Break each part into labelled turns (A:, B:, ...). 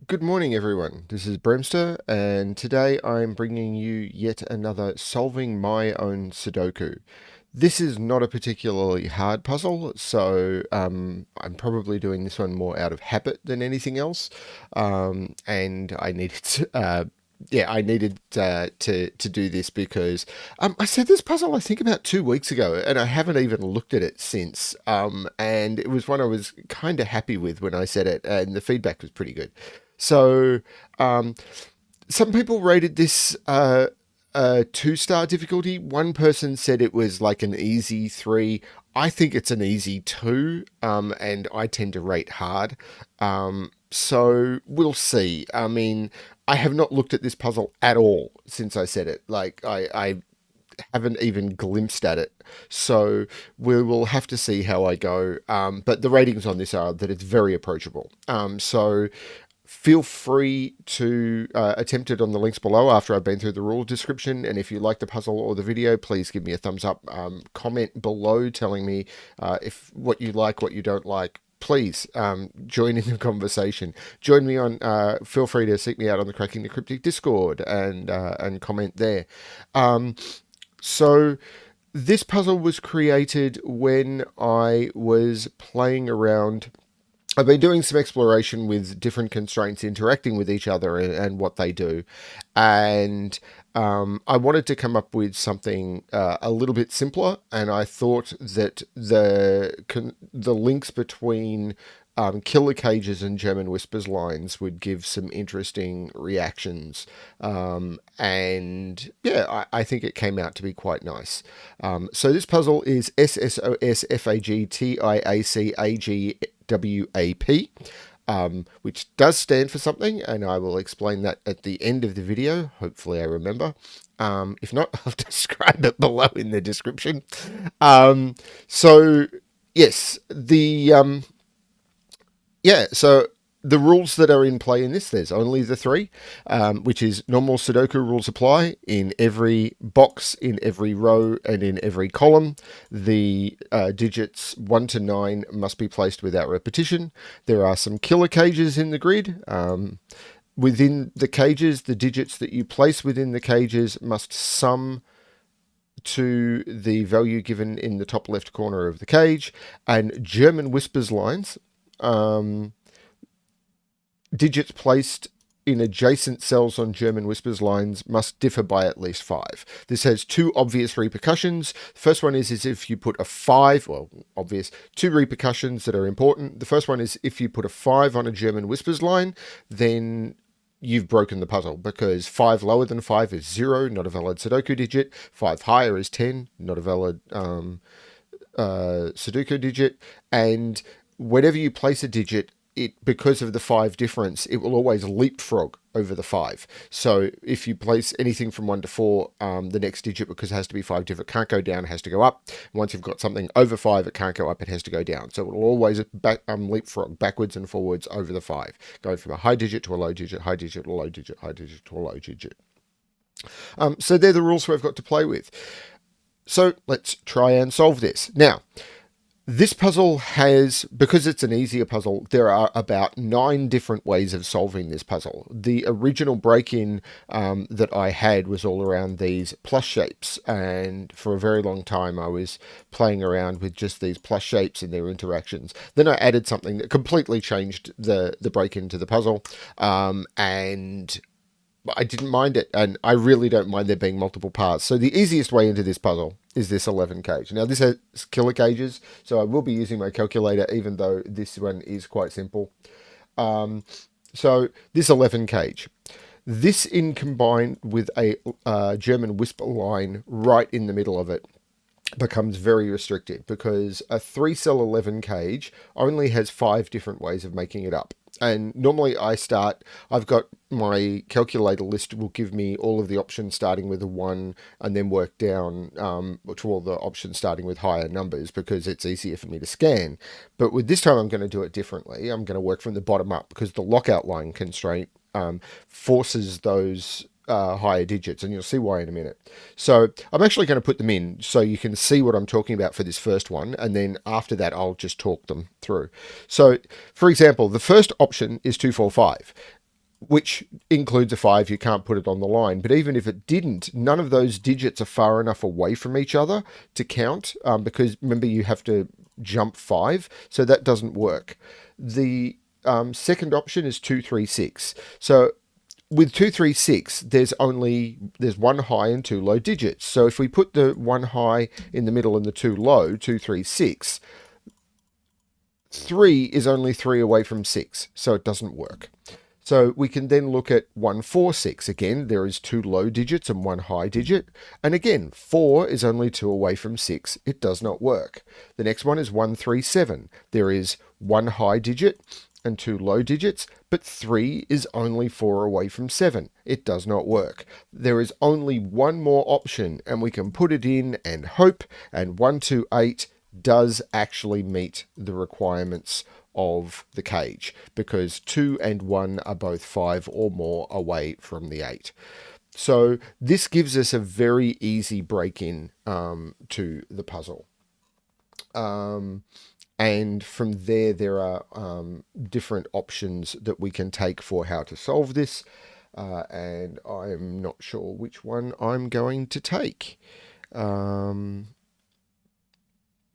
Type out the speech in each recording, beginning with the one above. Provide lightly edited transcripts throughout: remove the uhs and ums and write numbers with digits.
A: Good morning, everyone. This is Bremster, and today I'm bringing you yet another solving my own Sudoku. This is not a particularly hard puzzle, so I'm probably doing this one more out of habit than anything else. And I needed I needed to do this because I said this puzzle I think about 2 weeks ago, and I haven't even looked at it since. And it was one I was kind of happy with when I said it, and the feedback was pretty good. So um, some people rated this a 2-star difficulty. One person said it was like an easy 3. I think it's an easy 2, and I tend to rate hard. So we'll see. I mean, I have not looked at this puzzle at all since I said it. Like I haven't even glimpsed at it. So we will have to see how I go. But the ratings on this are that it's very approachable. So feel free to attempt it on the links below after I've been through the rule description. And if you like the puzzle or the video, please give me a thumbs up. Comment below telling me if what you like, what you don't like. Please join in the conversation. Join me on. Feel free to seek me out on the Cracking the Cryptic Discord and comment there. So this puzzle was created when I was playing around. I've been doing some exploration with different constraints interacting with each other and what they do. And I wanted to come up with something a little bit simpler. And I thought that the links between killer cages and German whispers lines would give some interesting reactions. And yeah, I think it came out to be quite nice. So this puzzle is SSOSFAGTIACAGWAP, which does stand for something, and I will explain that at the end of the video. Hopefully I remember. If not, I'll describe it below in the description. So yes, so the rules that are in play in this, there's only the three, which is normal Sudoku rules apply in every box, in every row, and in every column. The digits 1 to 9 must be placed without repetition. There are some killer cages in the grid. Within the cages, the digits that you place within the cages must sum to the value given in the top left corner of the cage. And German whispers lines, digits placed in adjacent cells on German whispers lines must differ by at least 5. This has two obvious repercussions. The first one is if you put a 5, well, obvious, two repercussions that are important. The first one is if you put a 5 on a German whispers line, then you've broken the puzzle, because 5 lower than 5 is 0, not a valid Sudoku digit. 5 higher is 10, not a valid Sudoku digit. And whenever you place a digit, because of the 5 difference, it will always leapfrog over the 5. So if you place anything from 1 to 4, the next digit, because it has to be 5 different, can't go down, it has to go up. Once you've got something over 5, it can't go up, it has to go down. So it will always leapfrog backwards and forwards over the 5, going from a high digit to a low digit, high digit to a low digit, high digit to a low digit. So they're the rules we've got to play with. So let's try and solve this. Now, this puzzle has, because it's an easier puzzle, there are about 9 different ways of solving this puzzle. The original break-in that I had was all around these plus shapes, and for a very long time I was playing around with just these plus shapes and their interactions. Then I added something that completely changed the break-in to the puzzle, and I didn't mind it, and I really don't mind there being multiple parts. So the easiest way into this puzzle is this 11 cage. Now this has killer cages, so I will be using my calculator, even though this one is quite simple. So this 11 cage. This in combined with a German whisper line right in the middle of it becomes very restrictive, because a 3-cell 11 cage only has 5 different ways of making it up. And normally I've got my calculator list will give me all of the options starting with a 1 and then work down to all the options starting with higher numbers, because it's easier for me to scan. But with this time I'm going to do it differently. I'm going to work from the bottom up, because the lockout line constraint forces those higher digits, and you'll see why in a minute. So I'm actually going to put them in so you can see what I'm talking about for this first one, and then after that I'll just talk them through. So for example, the first option is 245. which includes a 5. You can't put it on the line. But even if it didn't, none of those digits are far enough away from each other to count, because remember, you have to jump 5, so that doesn't work. The second option is 236. So with 236, there's one high and 2 low digits. So if we put the one high in the middle and the 2 low, 236, 3 is only 3 away from 6, so it doesn't work. So we can then look at 146. Again, there is 2 low digits and 1 high digit. And again, 4 is only 2 away from 6. It does not work. The next one is 137. There is 1 high digit and 2 low digits, but 3 is only 4 away from 7. It does not work. There is only one more option, and we can put it in and hope, and 128 does actually meet the requirements of the cage, because 2 and 1 are both 5 or more away from the 8. So this gives us a very easy break-in to the puzzle. And from there are different options that we can take for how to solve this. And I'm not sure which one I'm going to take.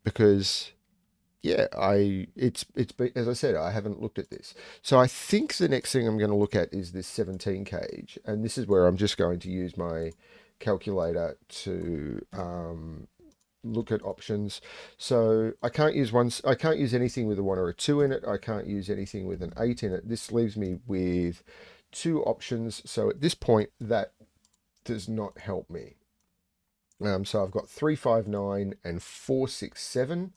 A: Because yeah, it's been, as I said, I haven't looked at this. So I think the next thing I'm going to look at is this 17 cage, and this is where I'm just going to use my calculator to look at options. So I can't use anything with a 1 or a 2 in it. I can't use anything with an 8 in it. This leaves me with 2 options. So at this point, that does not help me. So I've got 359 and 467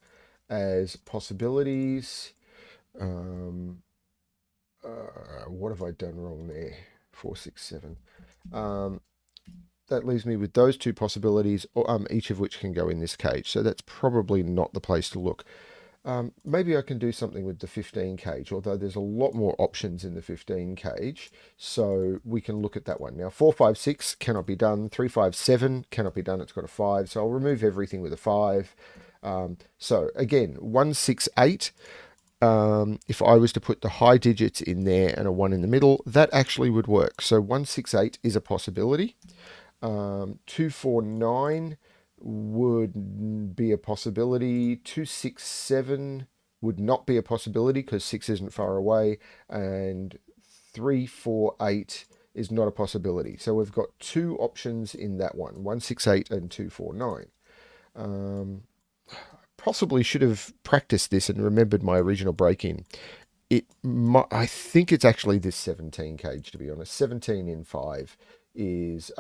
A: as possibilities. What have I done wrong there? 467. That leaves me with those 2 possibilities, each of which can go in this cage. So that's probably not the place to look. Maybe I can do something with the 15 cage, although there's a lot more options in the 15 cage. So we can look at that one. Now, 456 cannot be done. 357 cannot be done. It's got a 5. So I'll remove everything with a 5. So again, 168. If I was to put the high digits in there and a 1 in the middle, that actually would work. So 168 is a possibility. 249 would be a possibility. 267 would not be a possibility because 6 isn't far away. And 348 is not a possibility. So we've got 2 options in that one, 168 and 249. Possibly should have practiced this and remembered my original break-in. I think it's actually this 17 cage, to be honest. 17 in 5 is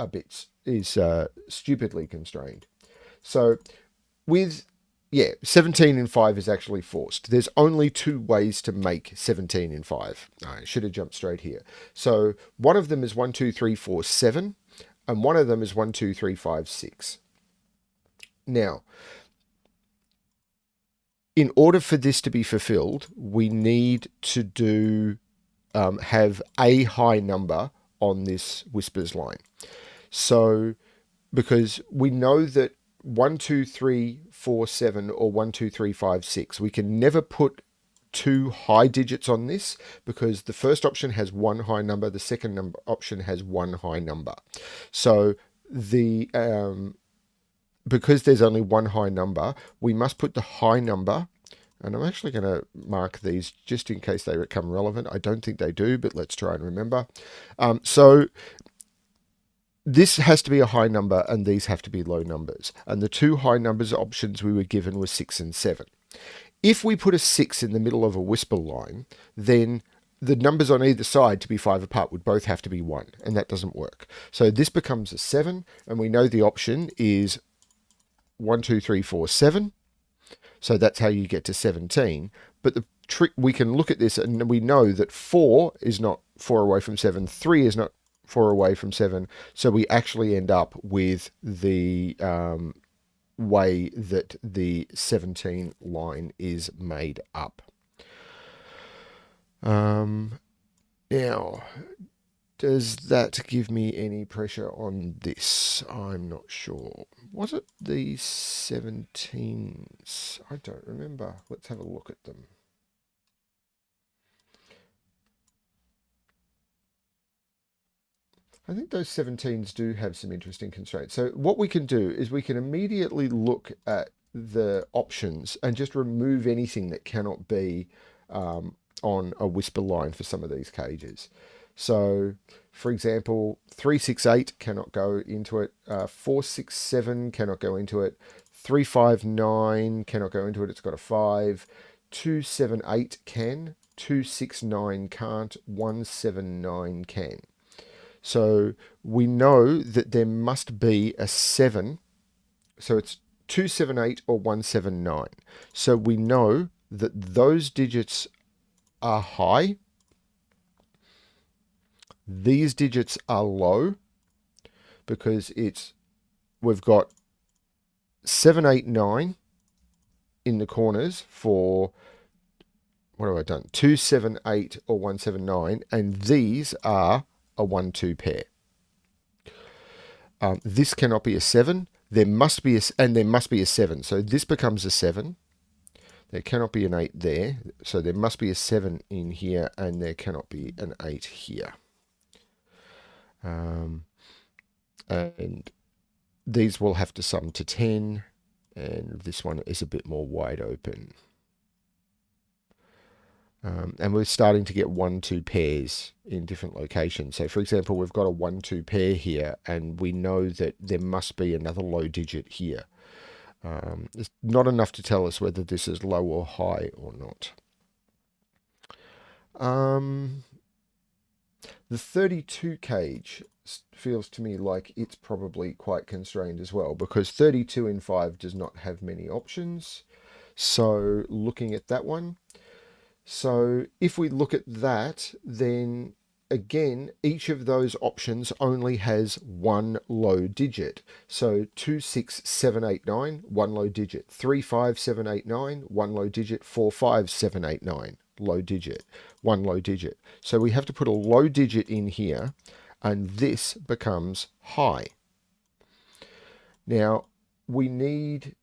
A: stupidly constrained. So with 17 in 5 is actually forced. There's only 2 ways to make 17 in 5. I should have jumped straight here. So one of them is 1, 2, 3, 4, 7, and one of them is 1, 2, 3, 5, 6. Now, in order for this to be fulfilled, we need to have a high number on this whispers line. So, because we know that 1, 2, 3, 4, 7 or 1, 2, 3, 5, 6, we can never put 2 high digits on this because the first option has 1 high number, the second option has 1 high number. So because there's only 1 high number, we must put the high number, and I'm actually going to mark these just in case they become relevant. I don't think they do, but let's try and remember. So this has to be a high number, and these have to be low numbers. And the 2 high numbers options we were given were 6 and 7. If we put a 6 in the middle of a whisper line, then the numbers on either side to be 5 apart would both have to be 1, and that doesn't work. So this becomes a 7, and we know the option is 1, 2, 3, 4, 7. So that's how you get to 17. But the trick, we can look at this and we know that 4 is not 4 away from 7. 3 is not 4 away from 7. So we actually end up with the way that the 17 line is made up. Now, does that give me any pressure on this? I'm not sure. Was it the 17s? I don't remember. Let's have a look at them. I think those 17s do have some interesting constraints. So what we can do is we can immediately look at the options and just remove anything that cannot be on a whisper line for some of these cages. So, for example, 368 cannot go into it. 467 cannot go into it. 359 cannot go into it. It's got a 5. 278 can. 269 can't. 179 can. So we know that there must be a 7. So it's 278 or 179. So we know that those digits are high. These digits are low because we've got 789 in the corners for, what have I done? 278 or 179, and these are a 1-2 pair. This cannot be a 7. There must be there must be a 7. So this becomes a 7. There cannot be an 8 there. So there must be a 7 in here, and there cannot be an 8 here. And these will have to sum to 10, and this one is a bit more wide open. And we're starting to get 1-2 pairs in different locations. So, for example, we've got a 1-2 pair here, and we know that there must be another low digit here. It's not enough to tell us whether this is low or high or not. The 32 cage feels to me like it's probably quite constrained as well, because 32 in 5 does not have many options. So looking at that one, so if we look at that, then again, each of those options only has one low digit. So 26789, one low digit. 35789, one low digit. 45789, low digit, one low digit. So we have to put a low digit in here, and this becomes high. Now, we need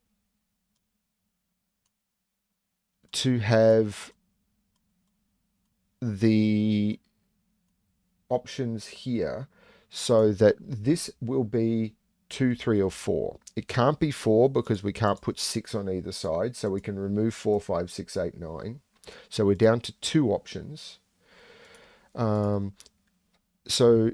A: to have the options here so that this will be 2, 3, or 4. It can't be 4 because we can't put 6 on either side, so we can remove 4, 5, 6, 8, 9. So we're down to 2 options. So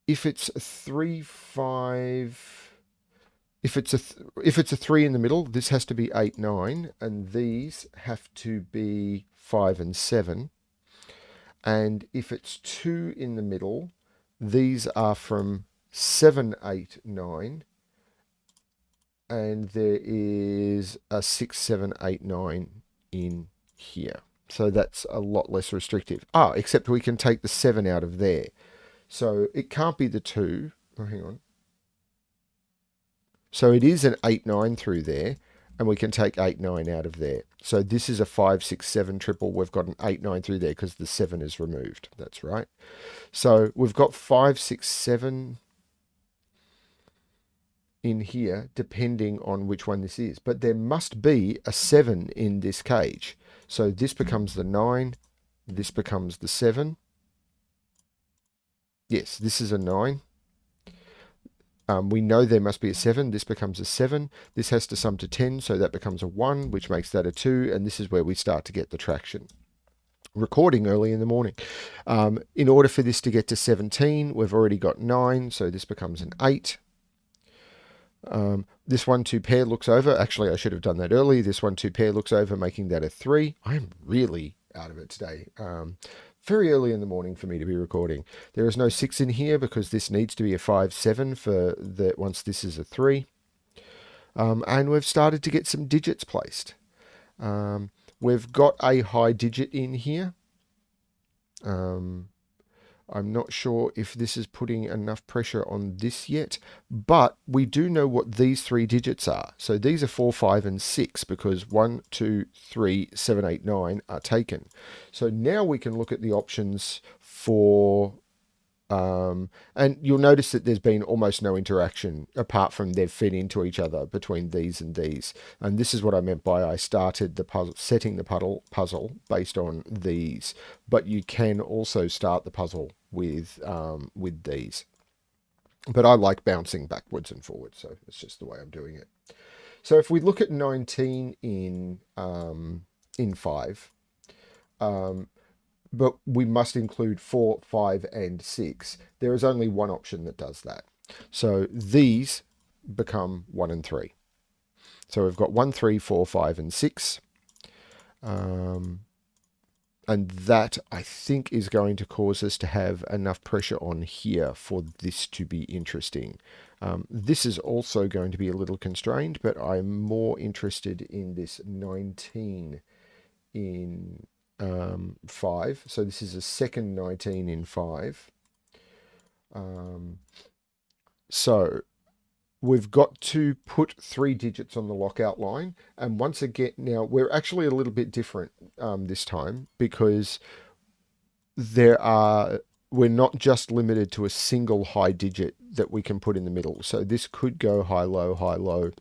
A: if it's a 3, 5... If it's a 3 in the middle, this has to be 8, 9, and these have to be 5 and 7. And if it's 2 in the middle, these are from 7, 8, 9, and there is a 6, 7, 8, 9 in here. So that's a lot less restrictive. Except we can take the 7 out of there. So it can't be the 2. Oh, hang on. So it is an 8, 9 through there, and we can take 8, 9 out of there. So this is a 5, 6, 7 triple. We've got an 8, 9 through there because the 7 is removed. That's right. So we've got 5, 6, 7 in here, depending on which one this is. But there must be a 7 in this cage. So this becomes the 9. This becomes the 7. Yes, this is a 9. We know there must be a 7. This becomes a 7. This has to sum to 10, so that becomes a 1, which makes that a 2, and this is where we start to get the traction. Recording early in the morning. In order for this to get to 17, we've already got 9, so this becomes an 8. This 1-2 pair looks over. Actually, I should have done that early. This 1-2 pair looks over, making that a 3. I'm really out of it today. Very early in the morning for me to be recording. There is no 6 in here because this needs to be a 5, 7 for once this is a 3. And we've started to get some digits placed. We've got a high digit in here. I'm not sure if this is putting enough pressure on this yet, but we do know what these 3 digits are. So these are 4, 5, and 6 because 1, 2, 3, 7, 8, 9 are taken. So now we can look at the options for And you'll notice that there's been almost no interaction apart from they've fed into each other between these and these. And this is what I meant by I started the puzzle, setting the puzzle based on these. But you can also start the puzzle with these. But I like bouncing backwards and forwards, so it's just the way I'm doing it. So if we look at 19 in 5, but we must include 4, 5, and 6. There is only one option that does that. So these become 1 and 3. So we've got 1, 3, 4, 5, and 6. And that, I think, is going to cause us to have enough pressure on here for this to be interesting. This is also going to be a little constrained, but I'm more interested in this 19 in 5. So this is a second 19 in 5. So we've got to put 3 digits on the lockout line. And once again, now we're actually a little bit different this time, because we're not just limited to a single high digit that we can put in the middle. So this could go high, low, high, low.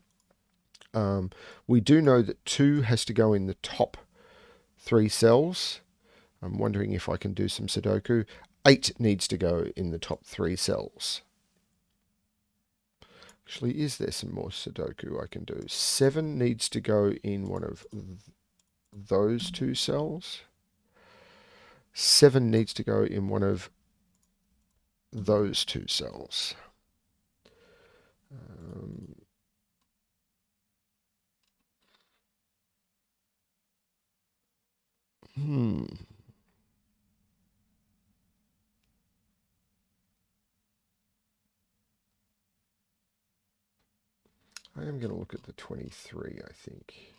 A: We do know that 2 has to go in the top 3 cells. I'm wondering if I can do some Sudoku. 8 needs to go in the top 3 cells. Actually, is there some more Sudoku I can do? 7 needs to go in one of those 2 cells. 7 needs to go in one of those 2 cells. I am going to look at the 23, I think.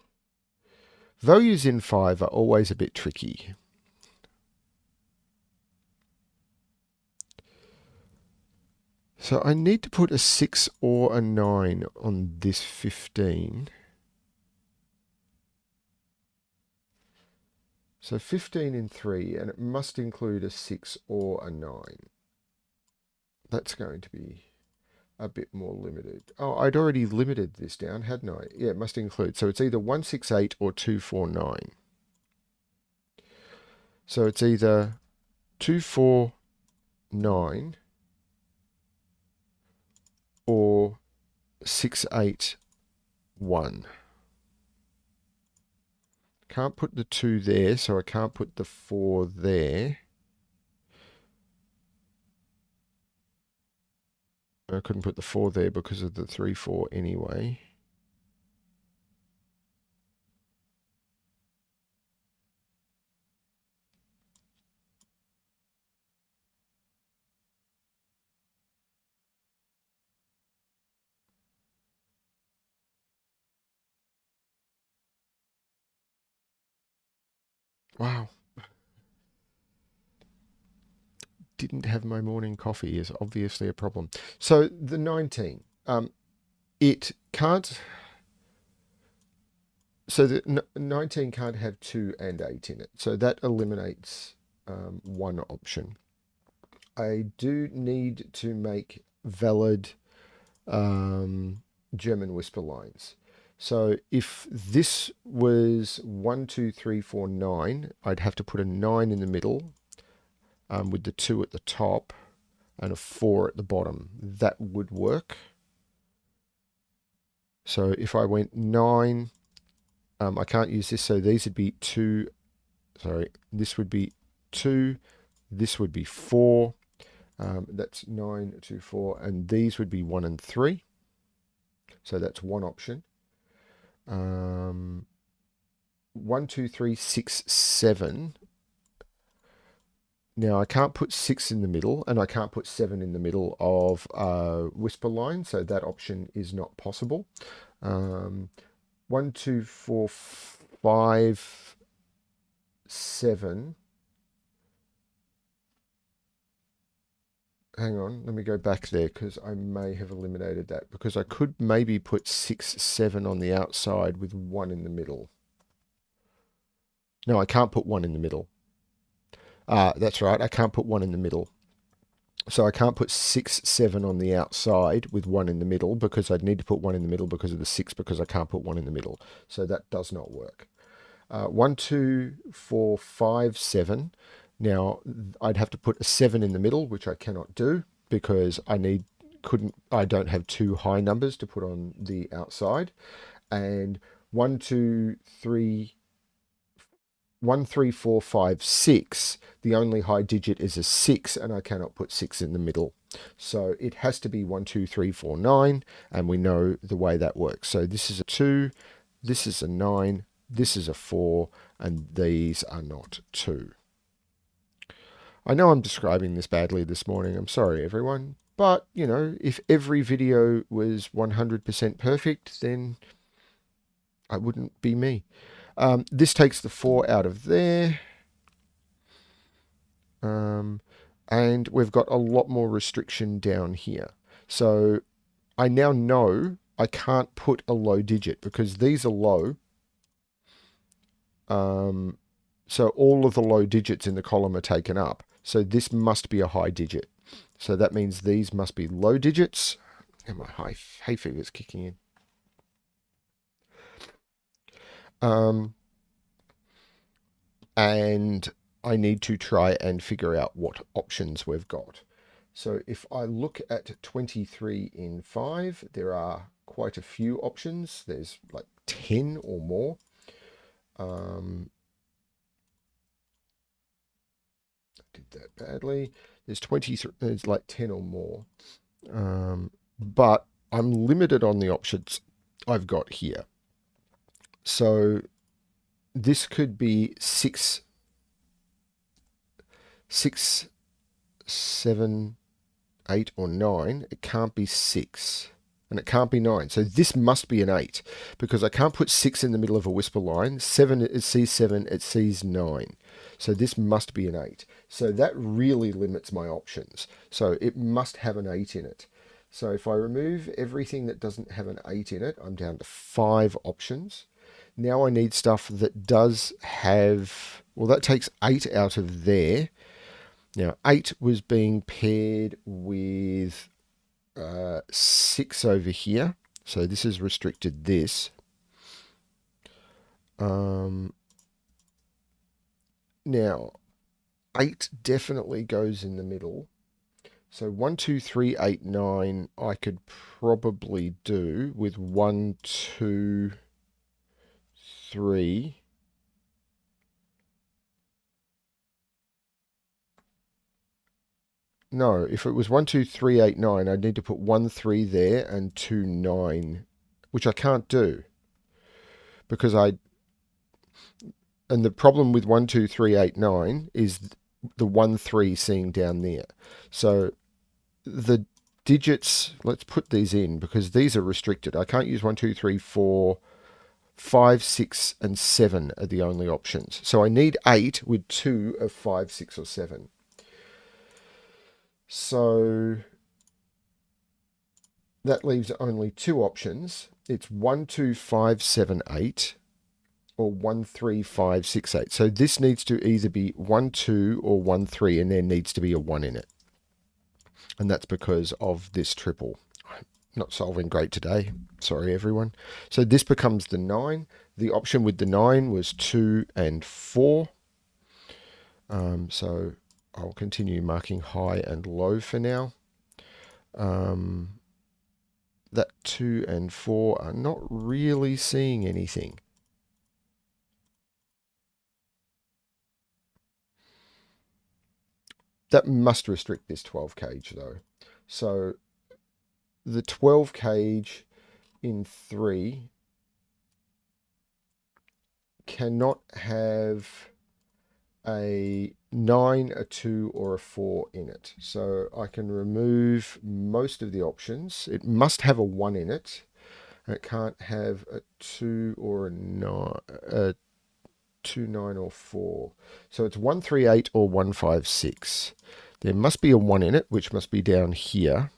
A: Values in 5 are always a bit tricky. So I need to put a 6 or a 9 on this 15. So 15 in 3, and it must include a 6 or a 9. That's going to be a bit more limited. Oh, I'd already limited this down, hadn't I? Yeah, it must include. So it's either 168 or 249. So it's either 249 or 681. Can't put the 2 there, so I can't put the 4 there. I couldn't put the 4 there because of the 3, 4 anyway. Wow. Didn't have my morning coffee is obviously a problem. So the 19, it can't. So the 19 can't have 2 and 8 in it. So that eliminates one option. I do need to make valid German whisper lines. So if this was 1, 2, 3, 4, 9, I'd have to put a 9 in the middle with the 2 at the top and a 4 at the bottom. That would work. So if I went 9, I can't use this, so these would be 2. Sorry, this would be 2. This would be 4. That's 9, 2, 4, and these would be 1 and 3. So that's one option. 1, 2, 3, 6, 7. Now I can't put 6 in the middle, and I can't put 7 in the middle of whisper line, so that option is not possible. 1, 2, 4, 5, 7. Hang on, let me go back there because I may have eliminated that, because I could maybe put 6, 7 on the outside with 1 in the middle. No, I can't put 1 in the middle. That's right, I can't put 1 in the middle. So I can't put 6, 7 on the outside with 1 in the middle, because I'd need to put 1 in the middle because of the 6, because I can't put 1 in the middle. So that does not work. 1, 2, 4, 5, 7. Now I'd have to put a 7 in the middle, which I cannot do because I don't have two high numbers to put on the outside. And 1, 2, 3, 1, 3, 4, 5, 6. The only high digit is a 6, and I cannot put 6 in the middle. So it has to be 1, 2, 3, 4, 9, and we know the way that works. So this is a 2, this is a 9, this is a 4, and these are not 2. I know I'm describing this badly this morning. I'm sorry, everyone. But, you know, if every video was 100% perfect, then I wouldn't be me. This takes the 4 out of there. And we've got a lot more restriction down here. So I now know I can't put a low digit because these are low. So all of the low digits in the column are taken up. So this must be a high digit. So that means these must be low digits. And my hay fever is kicking in. And I need to try and figure out what options we've got. So if I look at 23 in 5, there are quite a few options. There's like 10 or more. I did that badly. There's 23, there's like 10 or more. But I'm limited on the options I've got here. So this could be 6, 7, 8, or 9. It can't be 6. And it can't be 9. So this must be an 8. Because I can't put 6 in the middle of a whisper line. 7, it sees 7, it sees 9. So this must be an 8. So that really limits my options. So it must have an 8 in it. So if I remove everything that doesn't have an 8 in it, I'm down to 5 options. Now I need stuff that does have... Well, that takes 8 out of there. Now, 8 was being paired with 6 over here. So this has restricted this. Now, 8 definitely goes in the middle. So 1, 2, 3, 8, 9, I could probably do with 1, 2, 3. No, if it was 1, 2, 3, 8, 9, I'd need to put 1, 3 there and 2, 9, which I can't do. Because and the problem with 1, 2, 3, 8, 9 is the 1, 3 seeing down there. So the digits, let's put these in because these are restricted. I can't use 1, 2, 3, 4, 5, 6, and 7 are the only options. So I need 8 with 2 of 5, 6, or 7. So that leaves only 2 options. It's 1, 2, 5, 7, 8 or 1, 3, 5, 6, 8. So this needs to either be 1, 2 or 1, 3, and there needs to be a 1 in it. And that's because of this triple. I'm not solving great today. Sorry, everyone. So this becomes the 9. The option with the 9 was 2 and 4. So I'll continue marking high and low for now. That 2 and 4 are not really seeing anything. That must restrict this 12 cage though. So the 12 cage in 3 cannot have a 9, a 2, or a 4 in it. So I can remove most of the options. It must have a 1 in it. It can't have a 2 or a 9, 2, 9, or 4. So it's 1, 3, 8 or 1, 5, 6. There must be a 1 in it, which must be down here.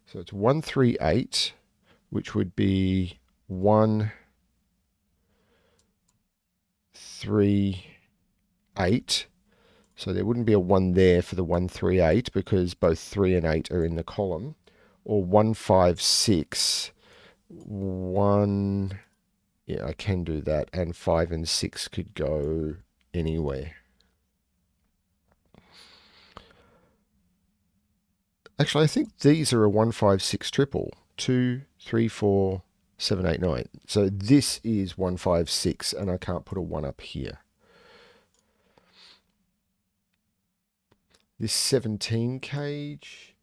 A: So it's 1, 3, 8, which would be 1, 3, 8. So there wouldn't be a 1 there for the 138 because both 3 and 8 are in the column. Or 156, 1, yeah, I can do that. And 5 and 6 could go anywhere. Actually, I think these are a 156 triple. 2, 3, 4, 7, 8, 9. So this is 156, and I can't put a 1 up here. This 17 cage,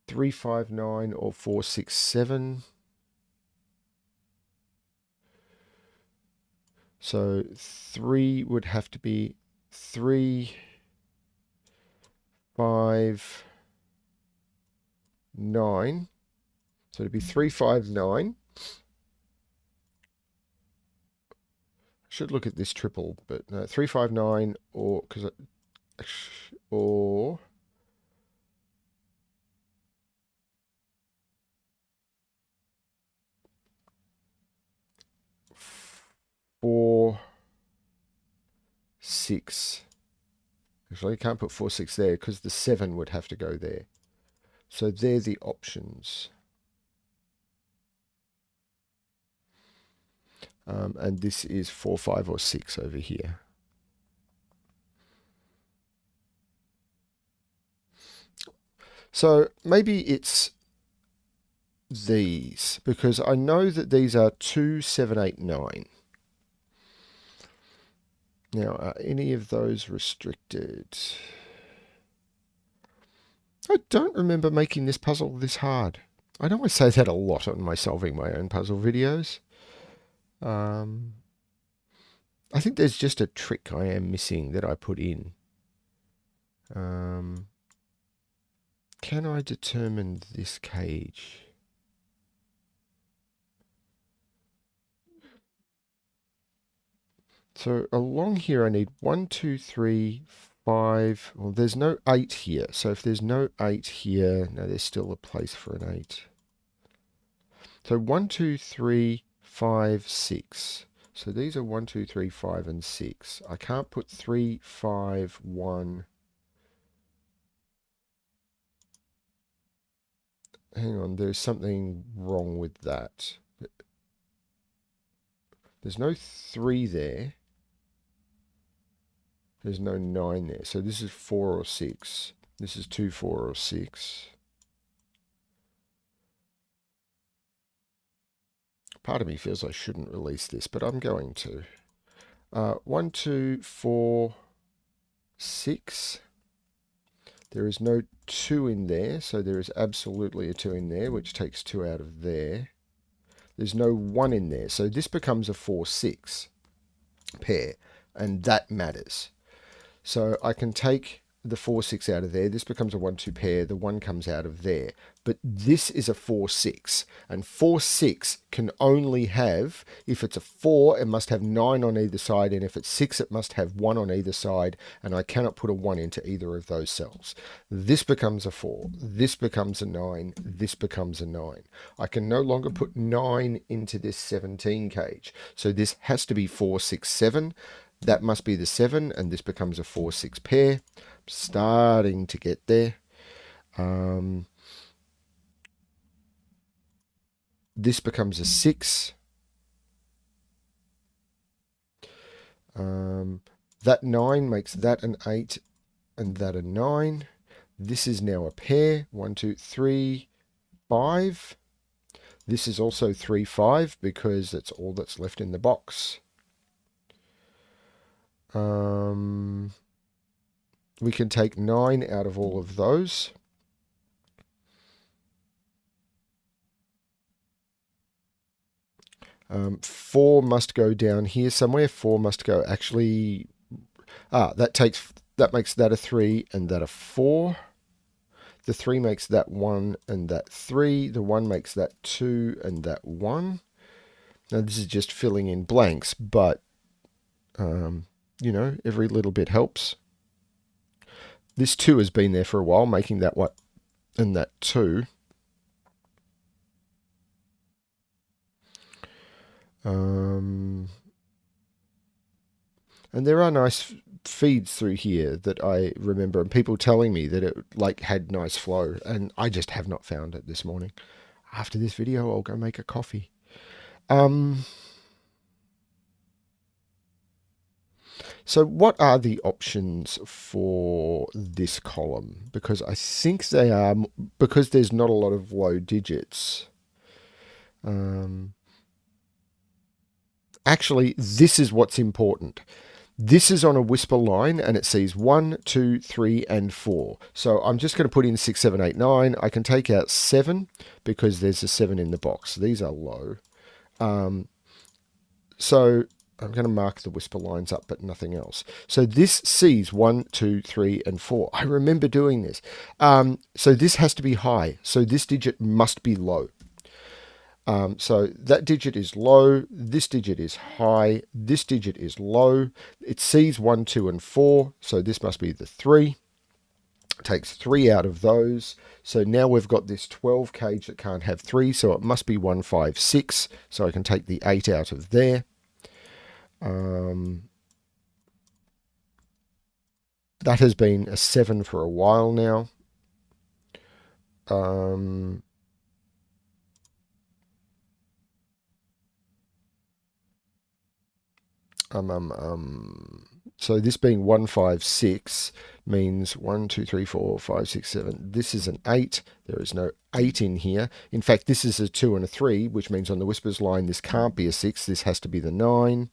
A: 359 or 467. So 3 would have to be 3, 5, 9. So it'd be 359. Should look at this triple, but no, 359 or or 4, 6. Actually, I can't put 4, 6 there because the 7 would have to go there. So they're the options. And this is 4, 5, or 6 over here. So maybe it's these, because I know that these are 2, 7, 8, 9. Now, are any of those restricted? I don't remember making this puzzle this hard. I know I say that a lot on my solving my own puzzle videos. I think there's just a trick I am missing that I put in. Can I determine this cage? So along here I need 1, 2, 3, 5. Well, there's no 8 here. So if there's no 8 here, no, there's still a place for an 8. So 1, 2, 3, 5, 6. So these are 1, 2, 3, 5, and 6. I can't put 3, 5, 1. Hang on, there's something wrong with that. There's no 3 there. There's no 9 there. So this is 4 or 6. This is 2, 4, or 6. Part of me feels I shouldn't release this, but I'm going to. 1, 2, 4, 6. There is no 2 in there, so there is absolutely a 2 in there, which takes 2 out of there. There's no 1 in there, so this becomes a 4, 6 pair, and that matters. So I can take the 4, 6 out of there. This becomes a 1, 2 pair. The 1 comes out of there. But this is a 4, 6. And 4, 6 can only have, if it's a 4, it must have 9 on either side. And if it's 6, it must have 1 on either side. And I cannot put a 1 into either of those cells. This becomes a 4. This becomes a 9. This becomes a 9. I can no longer put 9 into this 17 cage. So this has to be 4, 6, 7. That must be the 7, and this becomes a 4, 6 pair. Starting to get there. This becomes a 6. That 9 makes that an 8 and that a 9. This is now a pair. 1, 2, 3, 5. This is also 3, 5 because that's all that's left in the box. We can take 9 out of all of those. Four must go down here somewhere. 4 must go actually. That makes that a 3 and that a 4. The 3 makes that 1 and that 3. The 1 makes that 2 and that 1. Now this is just filling in blanks, but every little bit helps. This 2 has been there for a while, making that 1 and that 2. And there are nice feeds through here that I remember, and people telling me that it like had nice flow, and I just have not found it this morning. After this video, I'll go make a coffee. So what are the options for this column? Because I think they are, because there's not a lot of low digits. Actually, this is what's important. This is on a whisper line and it sees 1, 2, 3, and 4. So I'm just going to put in 6, 7, 8, 9. I can take out 7 because there's a 7 in the box. These are low. So I'm going to mark the whisper lines up, but nothing else. So this sees 1, 2, 3, and 4. I remember doing this. So this has to be high. So this digit must be low. So that digit is low, this digit is high, this digit is low. It sees 1, 2, and 4, so this must be the 3. It takes 3 out of those. So now we've got this 12 cage that can't have 3, so it must be 1, 5, 6. So I can take the 8 out of there. That has been a 7 for a while now. So this being 1, 5, 6 means 1, 2, 3, 4, 5, 6, 7. This is an 8. There is no 8 in here. In fact, this is a 2 and a 3, which means on the whispers line, this can't be a 6. This has to be the 9.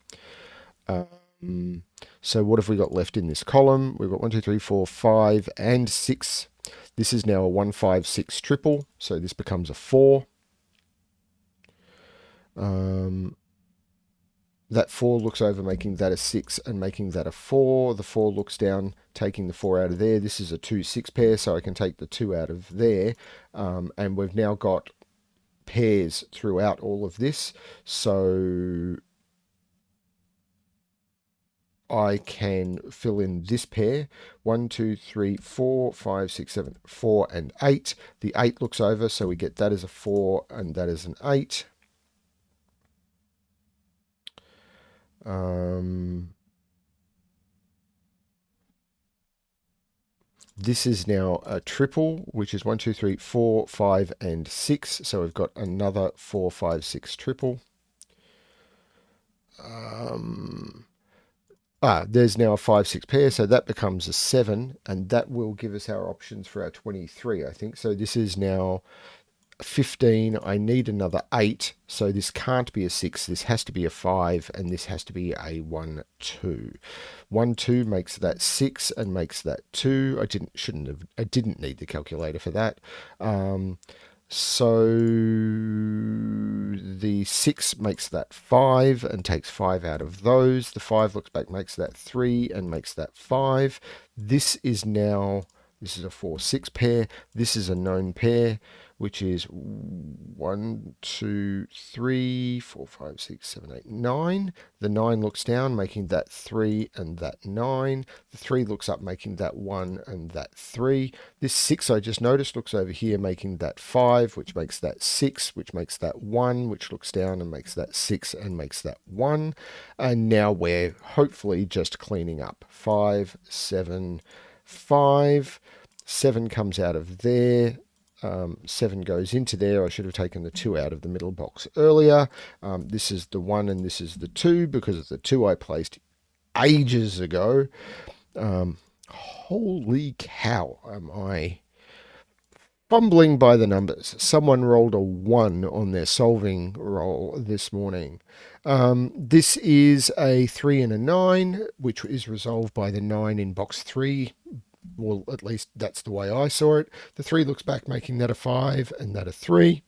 A: So what have we got left in this column? We've got 1, 2, 3, 4, 5, and 6. This is now a 1, 5, 6 triple. So this becomes a 4. That 4 looks over, making that a 6 and making that a 4. The 4 looks down, taking the 4 out of there. This is a 2, 6 pair, so I can take the 2 out of there. And we've now got pairs throughout all of this. So I can fill in this pair. 1, 2, 3, 4, 5, 6, 7, 4, and 8. The 8 looks over, so we get that as a 4 and that is an 8. This is now a triple, which is 1, 2, 3, 4, 5, and 6. So we've got another 4, 5, 6 triple. There's now a 5, 6 pair, so that becomes a 7, and that will give us our options for our 23, I think. So this is now 15. I need another 8, so this can't be a 6. This has to be a 5, and this has to be a 1, 2. 1, 2 makes that 6 and makes that 2. I didn't need the calculator for that. So the 6 makes that 5 and takes 5 out of those. The 5 looks back, makes that 3 and makes that 5. This is a 4, 6 pair. This is a known pair, which is 1, 2, 3, 4, 5, 6, 7, 8, 9. The 9 looks down, making that 3 and that 9. The 3 looks up, making that 1 and that 3. This 6 I just noticed looks over here, making that 5, which makes that 6, which makes that 1, which looks down and makes that 6 and makes that 1. And now we're hopefully just cleaning up. 5, 7, 5. 7 comes out of there. 7 goes into there. I should have taken the 2 out of the middle box earlier. This is the 1 and this is the 2 because of the 2 I placed ages ago. Holy cow, am I fumbling by the numbers. Someone rolled a 1 on their solving roll this morning. This is a 3 and a 9, which is resolved by the 9 in box 3. Well, at least that's the way I saw it. The 3 looks back, making that a 5 and that a 3.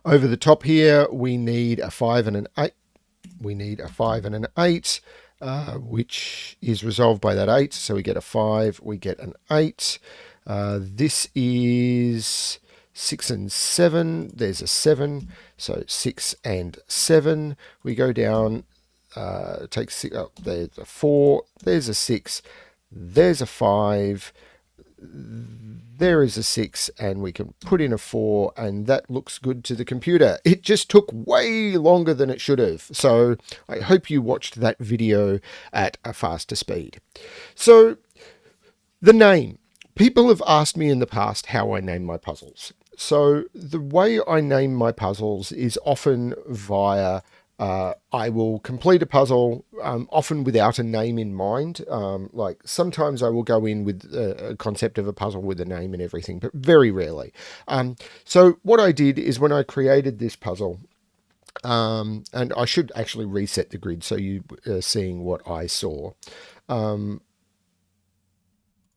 A: Over the top here, we need a 5 and an 8. We need a 5 and an 8, which is resolved by that 8. So we get a 5, we get an 8. This is 6 and 7. There's a 7. So 6 and 7. We go down, take 6 up. There's a 4. There's a 6. There's a 5. there is a 6, and we can put in a 4, and that looks good to the computer. It just took way longer than it should have. So I hope you watched that video at a faster speed. So the name. People have asked me in the past how I name my puzzles. So the way I name my puzzles is often via I will complete a puzzle, often without a name in mind. Like sometimes I will go in with a concept of a puzzle with a name and everything, but very rarely. So what I did is when I created this puzzle, and I should actually reset the grid so you are seeing what I saw.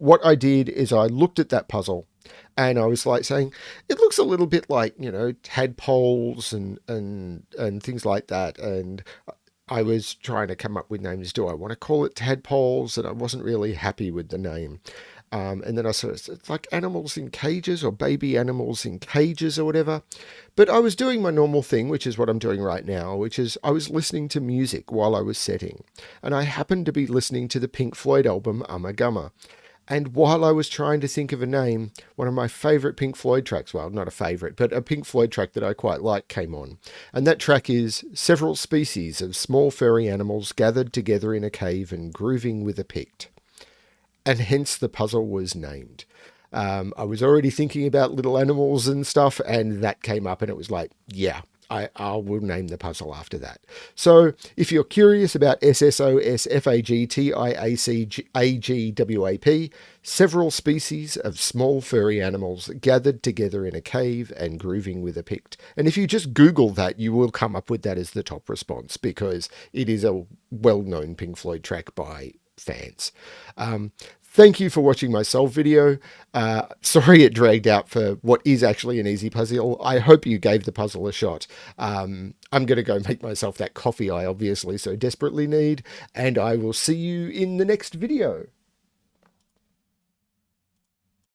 A: What I did is I looked at that puzzle and I was like saying, it looks a little bit like, tadpoles and things like that. And I was trying to come up with names. Do I want to call it tadpoles? And I wasn't really happy with the name. And then I said, it's like animals in cages or baby animals in cages or whatever. But I was doing my normal thing, which is what I'm doing right now, which is I was listening to music while I was setting. And I happened to be listening to the Pink Floyd album, Gumma. And while I was trying to think of a name, one of my favourite Pink Floyd tracks, well, not a favourite, but a Pink Floyd track that I quite like came on. And that track is several species of small furry animals gathered together in a cave and grooving with a pict. And hence the puzzle was named. I was already thinking about little animals and stuff, and that came up, and it was like, yeah, I will name the puzzle after that. So if you're curious about SSOSFAGTIACAGWAP, several species of small furry animals gathered together in a cave and grooving with a pict. And if you just Google that, you will come up with that as the top response, because it is a well-known Pink Floyd track by fans. Thank you for watching my solve video. Sorry it dragged out for what is actually an easy puzzle. I hope you gave the puzzle a shot. I'm going to go make myself that coffee I obviously so desperately need, and I will see you in the next video.